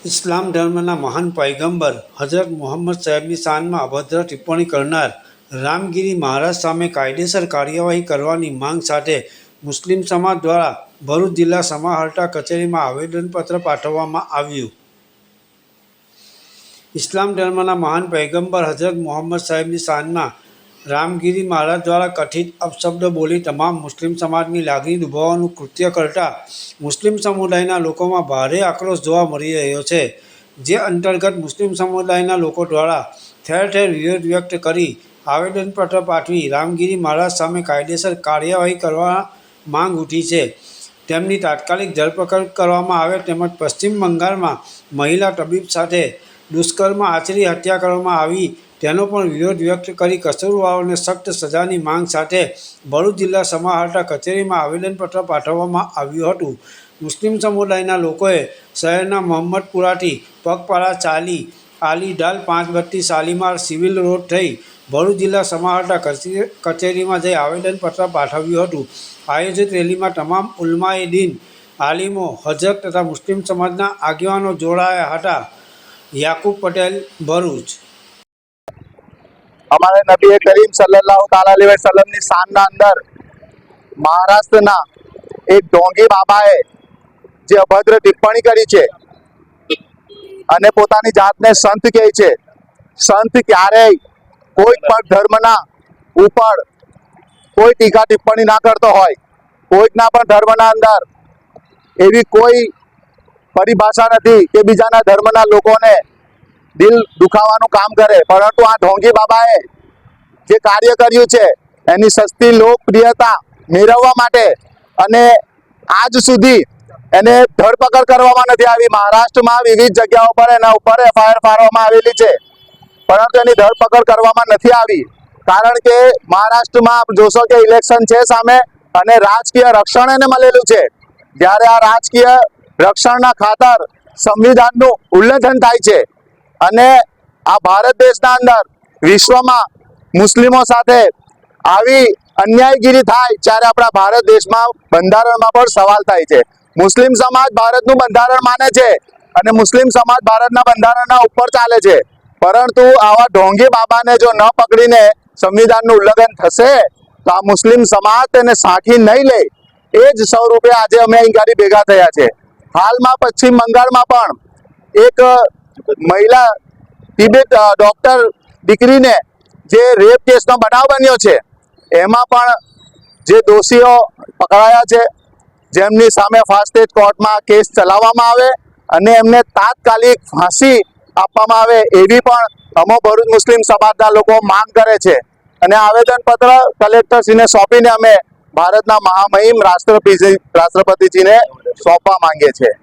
ઇસ્લામ ધર્મના મહાન પયગંબર હઝરત મુહમ્મદ સાહેબની શાનમાં અભદ્ર ટિપ્પણી કરનાર રામગીરી મહારાજ સામે કાયદેસર કાર્યવાહી કરવાની માંગ સાથે મુસ્લિમ સમાજ દ્વારા ભરૂચ જિલ્લા સમાહર્તા કચેરીમાં આવેદનપત્ર પાઠવવામાં આવ્યું. ઇસ્લામ ધર્મના મહાન પયગંબર હઝરત મુહમ્મદ સાહેબની શાનમાં રામગીરી મહારાજ દ્વારા કથિત અપશબ્દ બોલી તમામ મુસ્લિમ સમાજની લાગણી દુભાવવાનું કૃત્ય કરતા મુસ્લિમ સમુદાયના લોકોમાં ભારે આક્રોશ જોવા મળી રહ્યો છે. જે અંતર્ગત મુસ્લિમ સમુદાયના લોકો દ્વારા ઠેર ઠેર વિરોધ વ્યક્ત કરી આવેદનપત્ર પાઠવી રામગીરી મહારાજ સામે કાયદેસર કાર્યવાહી કરવા માંગ ઉઠી છે. તેમની તાત્કાલિક ધરપકડ કરવામાં આવે તેમજ પશ્ચિમ બંગાળમાં મહિલા તબીબ સાથે દુષ્કર્મ આચરી હત્યા કરવામાં આવી તેનો પણ વિરોધ વ્યક્ત કરી કસૂરવારોને સખ્ત સજાની માંગ સાથે ભરૂચ જિલ્લા સમાહર્તા કચેરીમાં આવેદનપત્ર પાઠવવામાં આવ્યું હતું. મુસ્લિમ સમુદાયના લોકોએ શહેરના મોહમ્મદપુરાથી પગપાળા ચાલી આલીઢાલ 5 બત્તી શાલીમાર સિવિલ રોડ થઈ ભરૂચ જિલ્લા સમાહર્તા કચેરીમાં જઈ આવેદનપત્ર પાઠવ્યું હતું. આયોજિત રેલીમાં તમામ ઉલમાએ દીન, આલિમો, હજરત તથા મુસ્લિમ સમાજના આગેવાનો જોડાયા હતા. યાકુબ પટેલ, ભરૂચ. हमारे नबी करीम सल्लल्लाहु ताला अलैहि वसल्लम ની શાનના અંદર મહારાષ્ટ્રના એક ઢોંગી બાબાએ જે અભદ્ર ટિપ્પણી કરી છે અને પોતાની જાતને સંત કહે છે. સંત ક્યારેય કોઈ પણ ધર્મના ઉપર કોઈ ટીકા ટિપ્પણી ના કરતો હોય, કોઈકના પણ ધર્મના અંદર એવી કોઈ પરિભાષા નથી કે બીજાના ધર્મના લોકોને દિલ દુખાવાનું કામ કરે. પરંતુ આ ઢોંગી બાબાએ જે કાર્ય કર્યું છે એની સસ્તી લોકપ્રિયતા મેળવવા માટે અને આજ સુધી એને ધરપકડ કરવામાં નથી આવી. મહારાષ્ટ્રમાં વિવિધ જગ્યાઓ પર એના ઉપર એફઆઈઆર ફાડવામાં આવેલી છે, પરંતુ એની ધરપકડ કરવામાં નથી આવી. કારણ કે મહારાષ્ટ્રમાં આપ જોશો કે ઇલેક્શન છે સામે અને રાજકીય રક્ષણ એને મળેલું છે. જ્યારે આ રાજકીય રક્ષણના ખાતર સંવિધાનનું ઉલ્લંઘન થાય છે અને આ ભારત દેશના અંદર વિશ્વમાં મુસ્લિમો સાથે આવી અન્યાયગીરી થાય ત્યારે આપણા ભારત દેશમાં બંધારણમાં પણ સવાલ થાય છે. મુસ્લિમ સમાજ ભારતનું બંધારણ માને છે અને મુસ્લિમ સમાજ ભારતના બંધારણના ઉપર ચાલે છે. પરંતુ આવા ઢોંગી બાબાને જો ન પકડીને સંવિધાનનું ઉલ્લંઘન થશે તો આ મુસ્લિમ સમાજ તેને સાંખી નહીં લે. એ જ સ્વરૂપે આજે અમે અહીં ભેગા થયા છે. હાલમાં પશ્ચિમ બંગાળમાં પણ એક મહિલા તિબેટ ડોક્ટર દીકરીને જે રેપ કેસનો બનાવ બન્યો છે એમાં પણ જે દોષીઓ પકડાયા છે, જેમની સામે ફાસ્ટ ટ્રેક કોર્ટમાં કેસ ચલાવવામાં આવે અને એમને તાત્કાલિક ફાંસી આપવામાં આવે એવી પણ અમો ભરૂચ મુસ્લિમ સમાજના લોકો માંગ કરે છે. અને આવેદનપત્ર કલેક્ટરશ્રીને સોંપીને અમે ભારતના મહામહિમ રાષ્ટ્રપતિજીને સોંપવા માંગીએ છીએ.